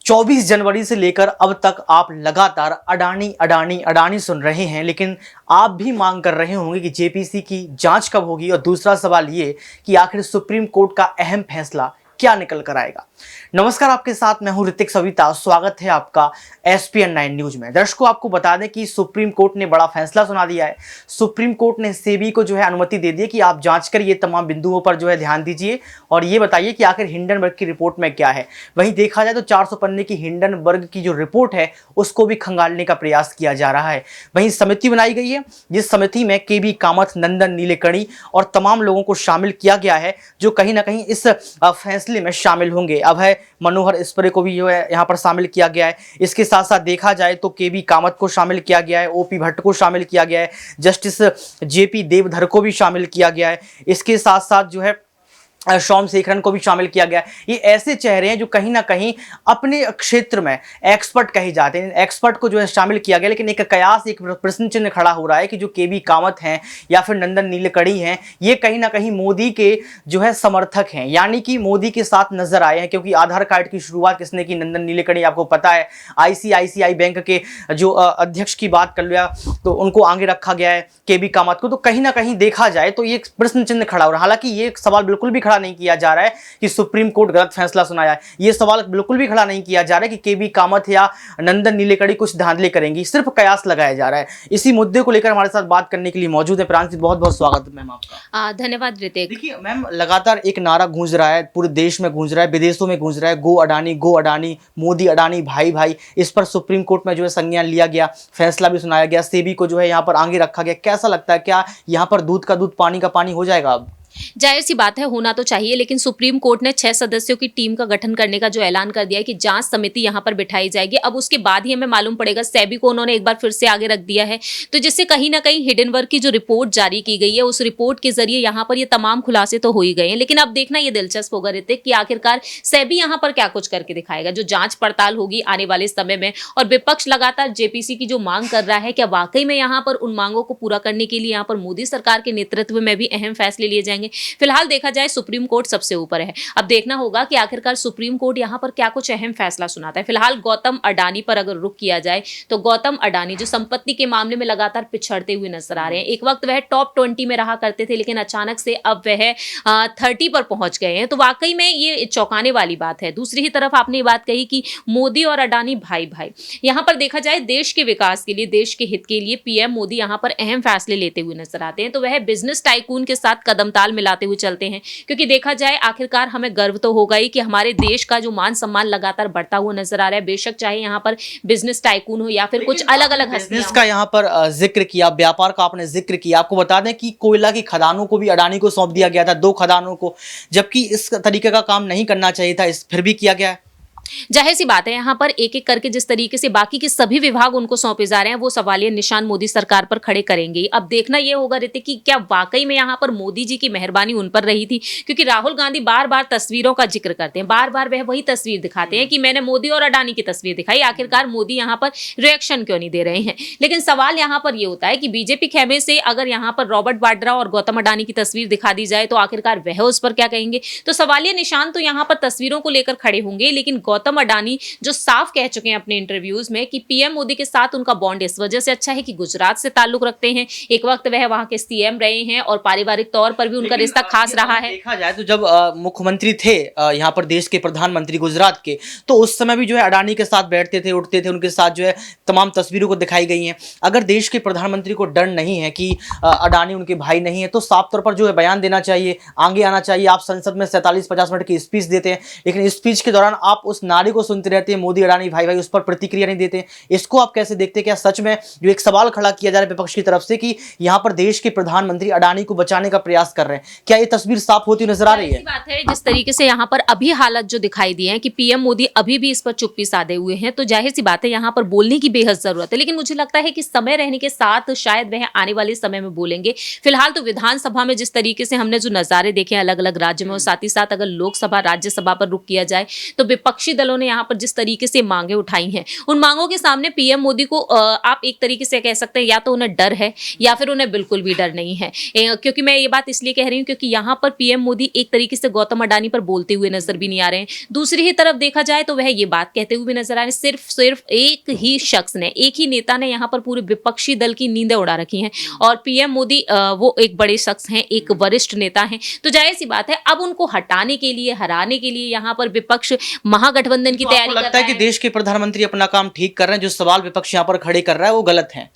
24 जनवरी से लेकर अब तक आप लगातार अडानी अडानी अडानी सुन रहे हैं, लेकिन आप भी मांग कर रहे होंगे कि जेपीसी की जांच कब होगी। और दूसरा सवाल ये कि आखिर सुप्रीम कोर्ट का अहम फैसला क्या निकल कर आएगा। नमस्कार, आपके साथ मैं हूं ऋतिक सविता। स्वागत है आपका एसपीएन 9 न्यूज में। दर्शकों, आपको बता दें कि सुप्रीम कोर्ट ने बड़ा फैसला सुना दिया है। सुप्रीम कोर्ट ने सेबी को अनुमति दे दी है कि आप जांच करिए, तमाम बिंदुओं पर ध्यान दीजिए और ये बताइए कि आखिर हिंडनबर्ग की रिपोर्ट में क्या है। वहीं देखा जाए तो 400 पन्ने की हिंडनबर्ग की जो रिपोर्ट है उसको भी खंगालने का प्रयास किया जा रहा है। वहीं समिति बनाई गई है, जिस समिति में केबी कामत, नंदन नीलेकणी और तमाम लोगों को शामिल किया गया है, जो कहीं ना कहीं इस फैसले में शामिल होंगे। अभय मनोहर इस्परे को भी यहाँ पर शामिल किया गया है। इसके साथ साथ देखा जाए तो केबी कामत को शामिल किया गया है, ओपी भट्ट को शामिल किया गया है, जस्टिस जेपी देवधर को भी शामिल किया गया है। इसके साथ साथ सोम शेखरन को भी शामिल किया गया। ये ऐसे चेहरे हैं जो कहीं ना कहीं अपने क्षेत्र में एक्सपर्ट कहे जाते हैं। एक्सपर्ट को शामिल किया गया, लेकिन एक कयास, एक प्रश्न चिन्ह खड़ा हो रहा है कि जो केबी कामत हैं या फिर नंदन नीलेकणी हैं, ये कहीं ना कहीं मोदी के समर्थक हैं, यानी कि मोदी के साथ नजर आए हैं। क्योंकि आधार कार्ड की शुरुआत किसने की? नंदन नीलेकणी। आपको पता है आईसीआईसीआई बैंक के जो अध्यक्ष की बात कर लिया तो उनको आगे रखा गया है, केबी कामत को। तो कहीं ना कहीं देखा जाए तो ये प्रश्न चिन्ह खड़ा हो रहा है। हालांकि ये सवाल बिल्कुल भी नहीं किया जा रहा है कि सुप्रीम कोर्ट गलत फैसला सुनाया है। यह सवाल बिल्कुल भी खड़ा नहीं किया जा रहा है कि केबी कामत या नंदन नीलेकणी कुछ धांधली करेंगी। सिर्फ कयास लगाया जा रहा है। इसी मुद्दे को लेकर हमारे साथ बात करने के लिए मौजूद है प्रांशी। बहुत बहुत स्वागत मैम आपका। धन्यवाद ऋतिक। देखिए मैम, लगातार एक नारा गूंज रहा है, पूरे देश में गूंज रहा है, विदेशों में गूंज रहा है, गो अडानी, मोदी अडानी भाई भाई। इस पर सुप्रीम कोर्ट में संज्ञान लिया गया, फैसला भी सुनाया गया, सेबी को यहाँ पर आगे रखा गया। कैसा लगता है, क्या यहाँ पर दूध का दूध पानी का पानी हो जाएगा? अब जाहिर सी बात है, होना तो चाहिए, लेकिन सुप्रीम कोर्ट ने 6 सदस्यों की टीम का गठन करने का जो ऐलान कर दिया है कि जांच समिति यहां पर बिठाई जाएगी। अब उसके बाद ही हमें मालूम पड़ेगा। सेबी को उन्होंने एक बार फिर से आगे रख दिया है, तो जिससे कहीं ना कहीं हिडनबर्ग की जो रिपोर्ट जारी की गई है, उस रिपोर्ट के जरिए यहां पर ये तमाम खुलासे तो हो ही गए हैं। लेकिन अब देखना ये दिलचस्प होगा ऋतिक कि आखिरकार सेबी यहां पर क्या कुछ करके दिखाएगा, जो जांच पड़ताल होगी आने वाले समय में। और विपक्ष लगातार जेपीसी की जो मांग कर रहा है, क्या वाकई में यहां पर उन मांगों को पूरा करने के लिए यहां पर मोदी सरकार के नेतृत्व में भी अहम फैसले लिए जाएंगे? फिलहाल देखा जाए सुप्रीम कोर्ट सबसे ऊपर है। अब देखना होगा कि आखिरकार सुप्रीम कोर्ट यहां पर क्या कुछ अहम फैसला सुनाता है। फिलहाल गौतम अडानी पर अगर रुख किया जाए तो गौतम अडानी जो संपत्ति के मामले में लगातार पिछड़ते हुए नजर आ रहे हैं। एक वक्त वह टॉप 20 में रहा करते थे, लेकिन अचानक से अब वह 30 पर पहुंच गए हैं। तो वाकई में ये चौंकाने वाली बात है। दूसरी ही तरफ आपने ये बात कही कि मोदी और अडानी भाई भाई। यहां पर देखा जाए देश के विकास के लिए, देश के हित के लिए पीएम मोदी यहां पर अहम फैसले लेते हुए नजर आते हैं। तो वह बिजनेस टाइकून के साथ कदम ताल मिलाते हुए चलते हैं, क्योंकि देखा जाए आखिरकार हमें गर्व तो होगा ही कि हमारे देश का जो मान सम्मान लगातार बढ़ता हुआ नजर आ रहा है। बेशक चाहे यहाँ पर बिजनेस टाइकून हो या फिर कुछ अलग अलग बिजनेस का यहाँ पर जिक्र किया, व्यापार का आपने जिक्र किया। आपको बता दें कि कोयला की खदानों को भी अडानी को सौंप दिया गया था, 2 खदानों को, जबकि इस तरीके का काम नहीं करना चाहिए था, फिर भी किया गया है। जाहिर सी बात है, यहाँ पर एक एक करके जिस तरीके से बाकी के सभी विभाग उनको सौंपे जा रहे हैं, वो सवालिया निशान मोदी सरकार पर खड़े करेंगे। अब देखना यह होगा ऋतिक कि क्या वाकई में यहाँ पर मोदी जी की मेहरबानी उन पर रही थी, क्योंकि राहुल गांधी बार बार तस्वीरों का जिक्र करते हैं, बार बार वह वही तस्वीर दिखाते हैं कि मैंने मोदी और अडानी की तस्वीर दिखाई। आखिरकार मोदी यहाँ पर रिएक्शन क्यों नहीं दे रहे हैं? लेकिन सवाल यहाँ पर यह होता है कि बीजेपी खेमे से अगर यहाँ पर रॉबर्ट वाड्रा और गौतम अडानी की तस्वीर दिखा दी जाए तो आखिरकार वह उस पर क्या कहेंगे? तो सवालिया निशान तो यहाँ पर तस्वीरों को लेकर खड़े होंगे। लेकिन गौतम अडानी जो साफ कह चुके हैं अपने इंटरव्यूज में कि पीएम मोदी के साथ उनका बॉन्ड इस वजह से अच्छा है कि गुजरात से ताल्लुक रखते हैं, एक वक्त वह वहां के सीएम रहे हैं और पारिवारिक तौर पर भी उनका रिश्ता खास रहा है। देखा जाए तो जब मुख्यमंत्री थे यहाँ पर देश के प्रधानमंत्री गुजरात के, तो उस समय भी अडानी के साथ बैठते थे, उठते थे, उनके साथ तमाम तस्वीरों को दिखाई गई हैं। अगर देश के प्रधानमंत्री को डर नहीं है कि अडानी उनके भाई नहीं है, तो साफ तौर पर बयान देना चाहिए, आगे आना चाहिए। आप संसद में 47-50 मिनट की स्पीच देते हैं, लेकिन स्पीच के दौरान आप उस नारे को सुनते रहते हैं, मोदी अडानी भाई भाई, उस पर प्रतिक्रिया नहीं देते। इसको आप कैसे देखते हैं? क्या सच में एक सवाल खड़ा किया जा रहा है विपक्ष की तरफ से कि यहाँ पर देश के प्रधानमंत्री अडानी को बचाने का प्रयास कर रहे हैं, क्या ये तस्वीर साफ होती नजर आ रही है? बात है जिस तरीके से यहाँ पर अभी हालत जो दिखाई दी है कि पीएम मोदी अभी भी इस पर चुप्पी साधे हुए हैं, तो जाहिर सी बात है यहाँ पर बोलने की बेहद जरूरत है। लेकिन मुझे लगता है कि समय रहने के साथ शायद वह आने वाले समय में बोलेंगे। फिलहाल तो विधानसभा में जिस तरीके से हमने जो नजारे देखे अलग अलग राज्य में, और साथ ही साथ अगर लोकसभा राज्यसभा पर रुख किया जाए तो विपक्षी विपक्षी दलों ने यहाँ पर जिस तरीके से मांगे उठाई हैं, उन मांगों के सामने पीएम मोदी को आप एक तरीके से कह सकते हैं या तो उन्हें डर है या फिर उन्हें बिल्कुल भी डर नहीं है। क्योंकि मैं ये बात इसलिए कह रही हूँ क्योंकि यहाँ पर पीएम मोदी एक तरीके से गौतम अडानी पर बोलते हुए नजर भी नहीं आ रहे हैं। दूसरी ही तरफ देखा जाए तो वह ये बात कहते हुए भी नजर आ रहे हैं। सिर्फ एक ही शख्स ने, एक ही नेता ने यहाँ पर पूरे विपक्षी दल की नींदें उड़ा रखी हैं और पीएम मोदी वो एक बड़े शख्स हैं, एक वरिष्ठ नेता हैं, तो जाहिर सी बात है अब उनको हटाने के लिए, हराने के लिए यहाँ पर विपक्ष महागठबंधन की तैयारी लगता है कि देश के प्रधानमंत्री अपना काम ठीक कर रहे हैं, जो सवाल विपक्ष यहाँ पर खड़े कर रहा है वो गलत है?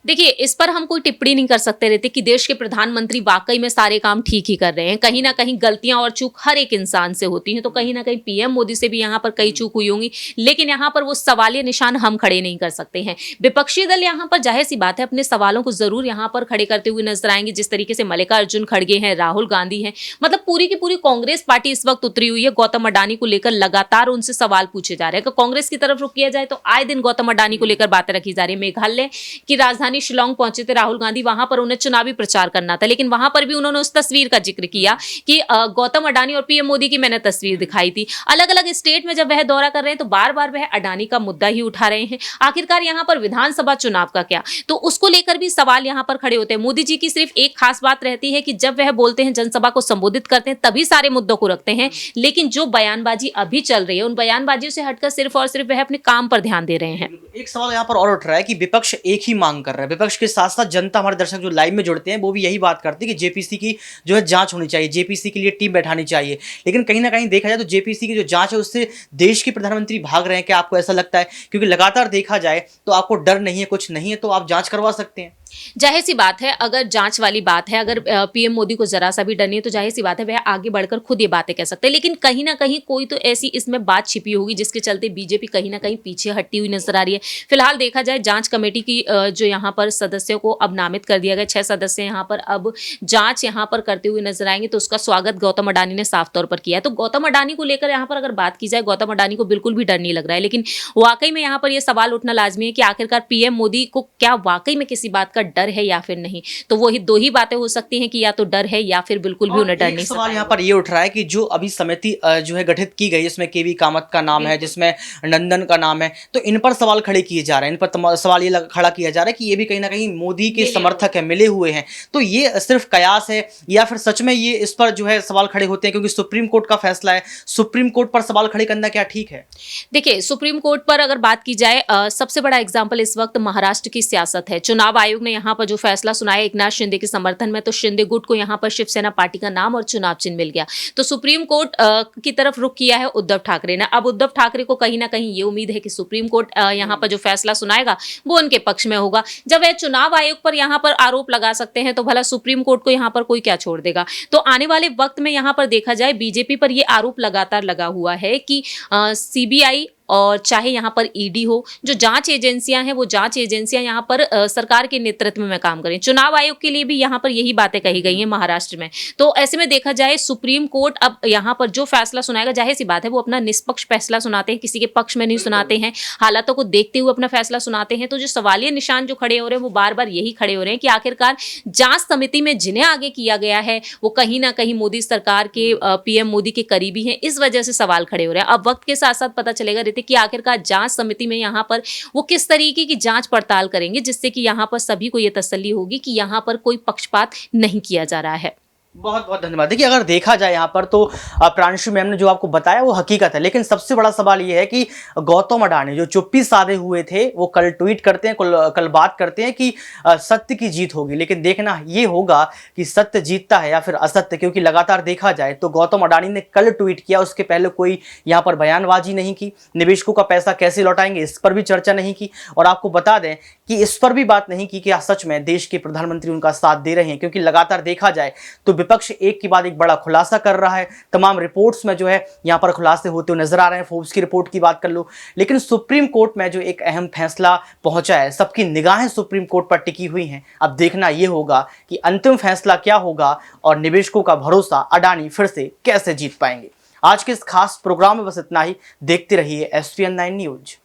देखिए, इस पर हम कोई टिप्पणी नहीं कर सकते रहते कि देश के प्रधानमंत्री वाकई में सारे काम ठीक ही कर रहे हैं। कहीं ना कहीं गलतियां और चूक हर एक इंसान से होती हैं, तो कहीं ना कहीं पीएम मोदी से भी यहाँ पर कई चूक हुई होंगी, लेकिन यहाँ पर वो सवालिया निशान हम खड़े नहीं कर सकते हैं। विपक्षी दल यहाँ पर जाहिर सी बात है अपने सवालों को जरूर यहाँ पर खड़े करते हुए नजर आएंगे। जिस तरीके से मल्लिकार्जुन खड़गे हैं, राहुल गांधी हैं, मतलब पूरी की पूरी कांग्रेस पार्टी इस वक्त उतरी हुई है। गौतम अडानी को लेकर लगातार उनसे सवाल पूछे जा रहे हैं। कांग्रेस की तरफ रुख किया जाए तो आए दिन गौतम अडानी को लेकर बातें रखी जा रही है। मेघालय की राजधानी शिलोंग पहुंचे थे राहुल गांधी, वहां पर उन्हें चुनावी प्रचार करना था, लेकिन वहां पर भी उन्होंने उस तस्वीर का जिक्र किया कि गौतम अडानी और पीएम मोदी की मैंने तस्वीर दिखाई थी। अलग अलग स्टेट में जब वह दौरा कर रहे हैं तो बार बार वह अडानी का मुद्दा ही उठा रहे हैं। आखिरकार यहां पर विधानसभा चुनाव का क्या, तो उसको लेकर भी सवाल यहां पर खड़े होते हैं। मोदी जी की सिर्फ एक खास बात रहती है कि जब वह बोलते हैं, जनसभा को संबोधित करते हैं, तभी सारे मुद्दों को रखते हैं, लेकिन जो बयानबाजी अभी चल रही है उन बयानबाजियों से हटकर सिर्फ और सिर्फ वह अपने काम पर ध्यान दे रहे हैं। एक सवाल यहाँ पर और उठ रहा है कि विपक्ष एक ही मांग कर रहा है, विपक्ष के साथ साथ जनता, हमारे दर्शक जो लाइव में जुड़ते हैं वो भी यही बात करते हैं कि जेपीसी की जो है जांच होनी चाहिए, जेपीसी के लिए टीम बैठानी चाहिए। लेकिन कहीं ना कहीं देखा जाए तो जेपीसी की जो जांच है उससे देश के प्रधानमंत्री भाग रहे हैं। क्या आपको ऐसा लगता है? क्योंकि लगातार देखा जाए तो आपको डर नहीं है, कुछ नहीं है, तो आप जांच करवा सकते हैं। जाहिर सी बात है, अगर जांच वाली बात है, अगर पीएम मोदी को जरा सा भी डर नहीं है तो जाहिर सी बात है वह आगे बढ़कर खुद ये बातें कह सकते हैं। लेकिन कहीं ना कहीं कोई तो ऐसी इसमें बात छिपी होगी जिसके चलते बीजेपी कहीं ना कहीं पीछे हटती हुई नजर आ रही है। फिलहाल देखा जाए जांच कमेटी की जो यहाँ पर सदस्यों को अब नामित कर दिया गया, 6 सदस्य यहाँ पर अब जांच यहाँ पर करते हुए नजर आएंगे, तो उसका स्वागत गौतम अडानी ने साफ तौर पर किया है। तो गौतम अडानी को लेकर यहाँ पर अगर बात की जाए, गौतम अडानी को बिल्कुल भी डर नहीं लग रहा है। लेकिन वाकई में यहाँ पर यह सवाल उठना लाजमी है कि आखिरकार पीएम मोदी को क्या वाकई में किसी बात का डर है या फिर नहीं। तो वही दो ही बातें हो सकती हैं कि या तो डर है या फिर बिल्कुल भी उन्हें डर नहीं। सवाल यहाँ पर ये उठ रहा है कि जो अभी समिति जो है गठित की गई, जिसमें केवी कामत का नाम है, जिसमें नंदन का नाम है, तो इन पर सवाल खड़े किए जा रहे हैं। इन पर सवाल ये खड़ा किया जा रहा है कि ये भी कहीं ना कहीं मोदी के समर्थक है, मिले हुए हैं। तो ये सिर्फ कयास है या फिर सच में ये इस पर जो है सवाल खड़े होते हैं? क्योंकि सुप्रीम कोर्ट का फैसला है, सुप्रीम कोर्ट पर सवाल खड़े करना क्या ठीक है? देखिए, सुप्रीम कोर्ट पर अगर बात की जाए, सबसे बड़ा एग्जाम्पल इस वक्त महाराष्ट्र की सियासत है। चुनाव आयोग ने यहाँ पर जो फैसला सुनाया एकनाथ शिंदे के समर्थन में, तो शिंदे गुट को यहाँ पर शिवसेना पार्टी का नाम और चुनाव चिन्ह मिल गया। तो सुप्रीम कोर्ट की तरफ रुख किया है उद्धव ठाकरे ने। अब उद्धव ठाकरे को कहीं ना कहीं ये उम्मीद है कि सुप्रीम कोर्ट यहाँ पर जो फैसला सुनाएगा वो उनके पक्ष में होगा। जब वह चुनाव आयोग पर यहाँ पर आरोप लगा सकते हैं तो भला सुप्रीम कोर्ट को यहाँ पर कोई क्या छोड़ देगा। तो आने वाले वक्त में यहाँ पर देखा जाए, बीजेपी पर यह आरोप लगातार लगा हुआ है कि सीबीआई और चाहे यहाँ पर ईडी हो, जो जांच एजेंसियां हैं, वो जांच एजेंसियां यहाँ पर सरकार के नेतृत्व में काम करें। चुनाव आयोग के लिए भी यहाँ पर यही बातें कही गई हैं महाराष्ट्र में। तो ऐसे में देखा जाए, सुप्रीम कोर्ट अब यहाँ पर जो फैसला सुनाएगा, जाहिर सी बात है वो अपना निष्पक्ष फैसला सुनाते हैं, किसी के पक्ष में नहीं सुनाते हैं, हालातों को देखते हुए अपना फैसला सुनाते हैं। तो जो सवालिया निशान जो खड़े हो रहे हैं वो बार बार यही खड़े हो रहे हैं कि आखिरकार जांच समिति में जिन्हें आगे किया गया है वो कहीं ना कहीं मोदी सरकार के, पीएम मोदी के करीबी हैं। इस वजह से सवाल खड़े हो रहे हैं। अब वक्त के साथ साथ पता चलेगा कि आखिरकार जांच समिति में यहाँ पर वो किस तरीके की जांच पड़ताल करेंगे, जिससे कि यहाँ पर सभी को ये तसल्ली होगी कि यहाँ पर कोई पक्षपात नहीं किया जा रहा है। बहुत बहुत धन्यवाद। देखिए, अगर देखा जाए यहाँ पर तो प्रांशु मैम ने जो आपको बताया वो हकीकत है, लेकिन सबसे बड़ा सवाल ये है कि गौतम अडानी जो चुप्पी साधे हुए थे वो कल ट्वीट करते हैं, कल बात करते हैं कि सत्य की जीत होगी। लेकिन देखना ये होगा कि सत्य जीतता है या फिर असत्य, क्योंकि लगातार देखा जाए तो गौतम अडानी ने कल ट्वीट किया, उसके पहले कोई यहाँ पर बयानबाजी नहीं की। निवेशकों का पैसा कैसे लौटाएंगे इस पर भी चर्चा नहीं की, और आपको बता दें कि इस पर भी बात नहीं की कि सच में देश के प्रधानमंत्री उनका साथ दे रहे हैं। क्योंकि लगातार देखा जाए तो विपक्ष एक के बाद एक बड़ा खुलासा कर रहा है। तमाम रिपोर्ट्स में जो है यहाँ पर खुलासे होते हुए नजर आ रहे हैं। फोर्ब्स की रिपोर्ट की बात कर लो, लेकिन सुप्रीम कोर्ट में जो एक अहम फैसला पहुंचा है, सबकी निगाहें सुप्रीम कोर्ट पर टिकी हुई हैं। अब देखना यह होगा कि अंतिम फैसला क्या होगा और निवेशकों का भरोसा अडानी फिर से कैसे जीत पाएंगे। आज के इस खास प्रोग्राम में बस इतना ही। देखते रहिए SVN9 न्यूज।